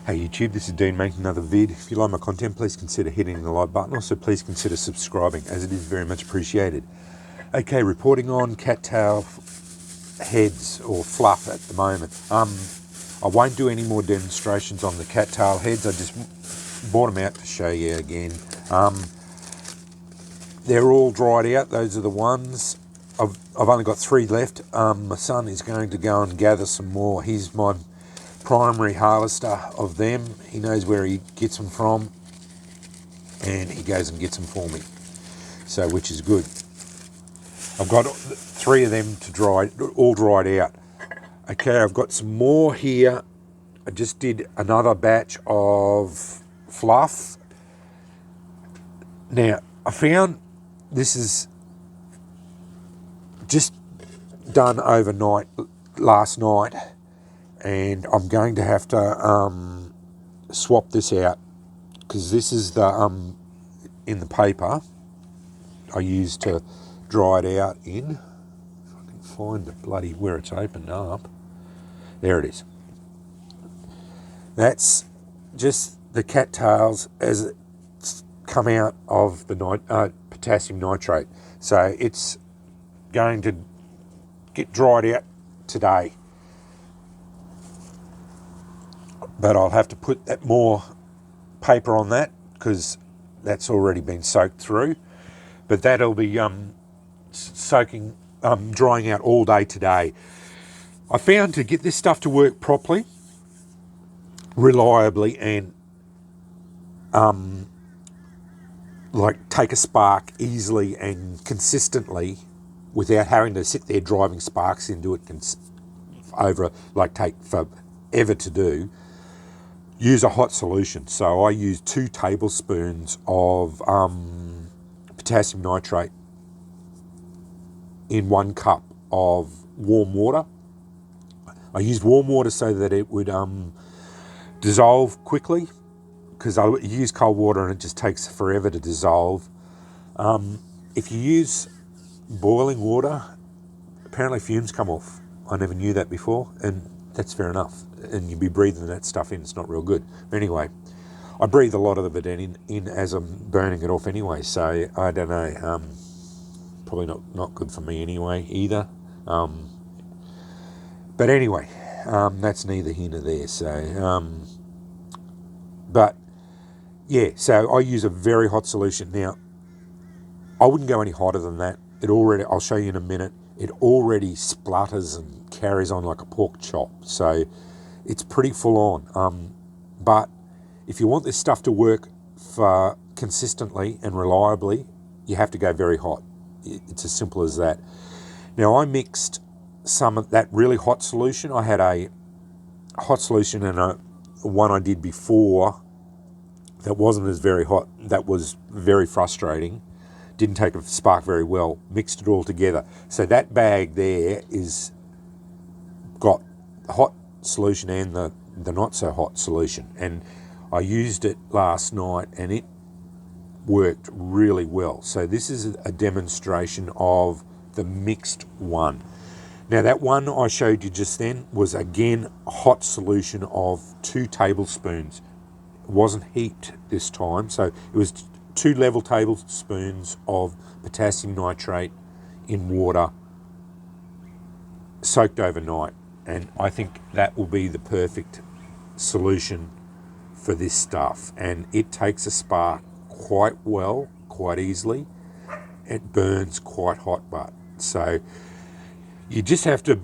Hey YouTube, this is Dean making another vid. If you like my content, please consider hitting the like button. Also, please consider subscribing, as it is very much appreciated. Okay, reporting on cattail heads or fluff at the moment. I won't do any more demonstrations on the cattail heads. I just brought them out to show you again. They're all dried out. Those are the ones. I've only got 3 left. My son is going to go and gather some more. He's my primary harvester of them. He knows where he gets them from, and he goes and gets them for me, so which is good. I've got 3 of them to dry, all dried out. Okay, I've got some more here. I just did another batch of fluff. Now, I found this is just done overnight, last night, and I'm going to have to swap this out, because this is the in the paper I used to dry it out in. If I can find the bloody where it's opened up. There it is. That's just the cattails as it's come out of the potassium nitrate. So it's going to get dried out today, but I'll have to put that more paper on that because that's already been soaked through. But that'll be drying out all day today. I found to get this stuff to work properly, reliably, and like take a spark easily and consistently without having to sit there driving sparks into it over, like, take forever to do, use a hot solution. So I use 2 tablespoons of potassium nitrate in 1 cup of warm water. I used warm water so that it would dissolve quickly, because I use cold water and it just takes forever to dissolve. If you use boiling water, apparently fumes come off. I never knew that before, and that's fair enough. And you'd be breathing that stuff in, it's not real good. But anyway, I breathe a lot of it in as I'm burning it off anyway, so I don't know. Probably not good for me anyway either. But anyway, that's neither here nor there. So, but yeah, so I use a very hot solution. Now, I wouldn't go any hotter than that. It already, I'll show you in a minute, it already splutters and carries on like a pork chop. So it's pretty full on. But if you want this stuff to work for consistently and reliably, you have to go very hot. It's as simple as that. Now, I mixed some of that really hot solution. I had a hot solution and one I did before that wasn't as very hot. That was very frustrating. Didn't take a spark very well. Mixed it all together. So that bag there is got the hot solution and the not so hot solution. And I used it last night and it worked really well. So this is a demonstration of the mixed one. Now, that one I showed you just then was again a hot solution of 2 tablespoons. It wasn't heaped this time, so it was 2 level tablespoons of potassium nitrate in water, soaked overnight. And I think that will be the perfect solution for this stuff. And it takes a spark quite well, quite easily. It burns quite hot, but so you just have to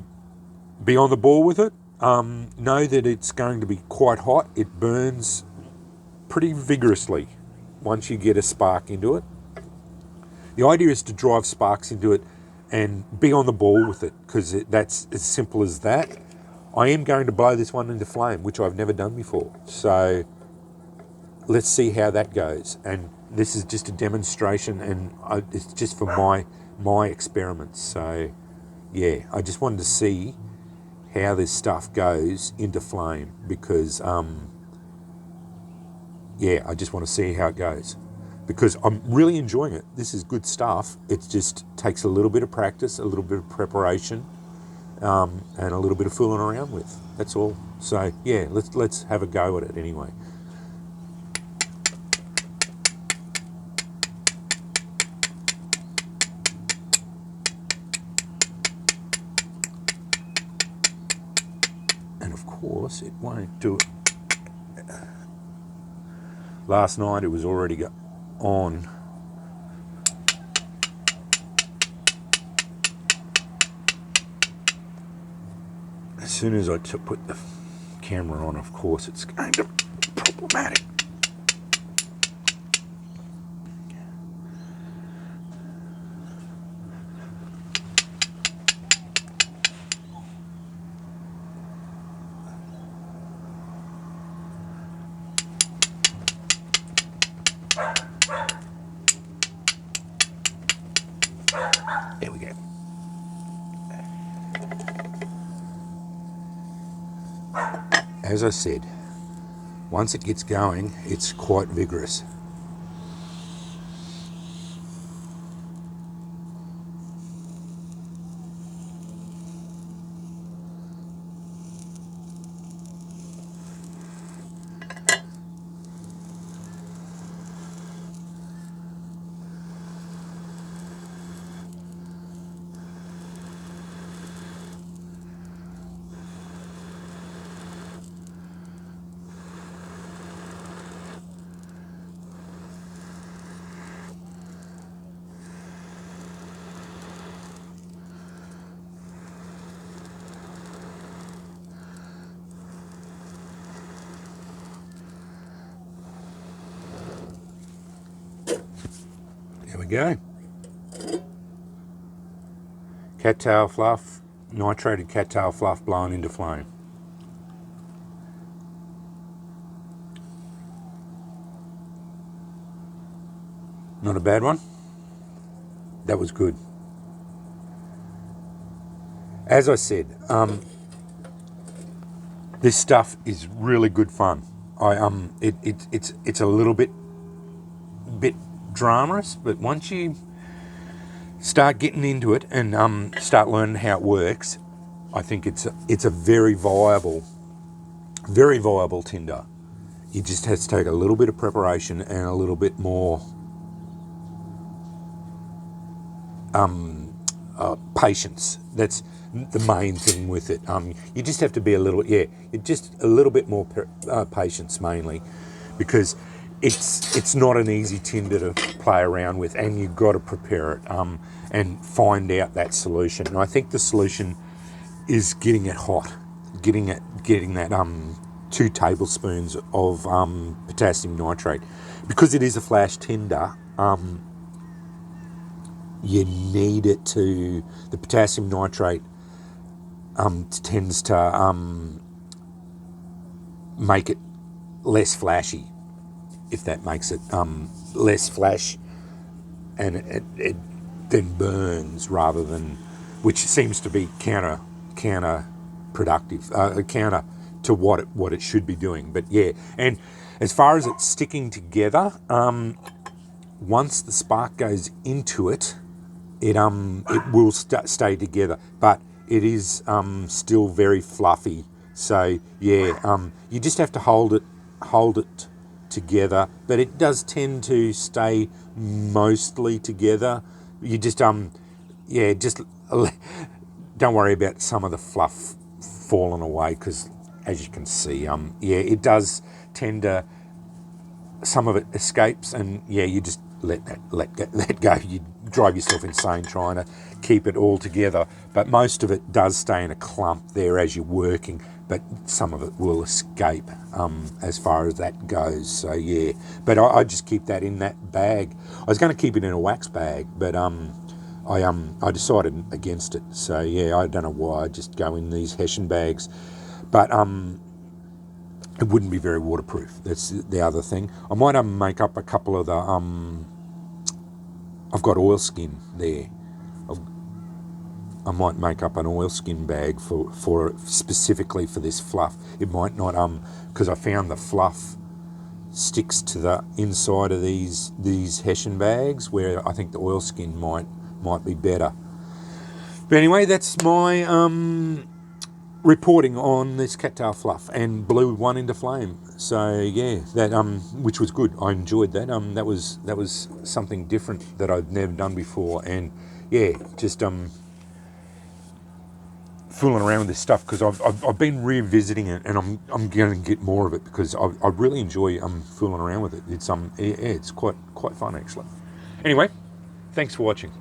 be on the ball with it. Know that it's going to be quite hot. It burns pretty vigorously once you get a spark into it. The idea is to drive sparks into it and be on the ball with it, because that's as simple as that. I am going to blow this one into flame, which I've never done before. So let's see how that goes. And this is just a demonstration, and it's just for my experiments. So yeah, I just wanted to see how this stuff goes into flame, because yeah, I just want to see how it goes, because I'm really enjoying it. This is good stuff. It just takes a little bit of practice, a little bit of preparation, and a little bit of fooling around with. That's all. So yeah, let's have a go at it anyway. And of course, it won't do it. Last night it was already on. As soon as I put the camera on, of course, it's going to be problematic. There we go. As I said, once it gets going, it's quite vigorous. There we go. Cattail fluff, nitrated cattail fluff blown into flame. Not a bad one. That was good. As I said, this stuff is really good fun. It's a little bit dramorous, but once you start getting into it and start learning how it works, I think it's a very viable tinder. You just have to take a little bit of preparation and a little bit more patience. That's the main thing with it. You just have to be a little bit more patience mainly, because it's not an easy tinder to play around with, and you've got to prepare it and find out that solution. And I think the solution is getting it hot, getting that 2 tablespoons of potassium nitrate, because it is a flash tinder. You need it to, the potassium nitrate tends to make it less flashy, if that makes it less flash, and it then burns rather than, which seems to be counterproductive, counter to what it should be doing. But yeah, and as far as it sticking together, once the spark goes into it, it will stay together, but it is still very fluffy. So yeah, you just have to hold it together, but it does tend to stay mostly together. You just just don't worry about some of the fluff falling away, because as you can see, it does tend to, some of it escapes, and yeah, you just let go. You drive yourself insane trying to keep it all together, but most of it does stay in a clump there as you're working, but some of it will escape as far as that goes. So yeah, but I just keep that in that bag. I was going to keep it in a wax bag, but I decided against it. So yeah, I don't know why. I just go in these Hessian bags, but it wouldn't be very waterproof. That's the other thing. I might make up a couple of the I've got oilskin there. I might make up an oilskin bag for specifically for this fluff. It might not, because I found the fluff sticks to the inside of these Hessian bags, where I think the oilskin might be better. But anyway, that's my reporting on this cattail fluff, and blew one into flame. So yeah, that which was good. I enjoyed that. That was something different that I'd never done before, and yeah, just fooling around with this stuff, because I've been revisiting it, and I'm going to get more of it, because I really enjoy fooling around with it. It's it's quite fun actually. Anyway, thanks for watching.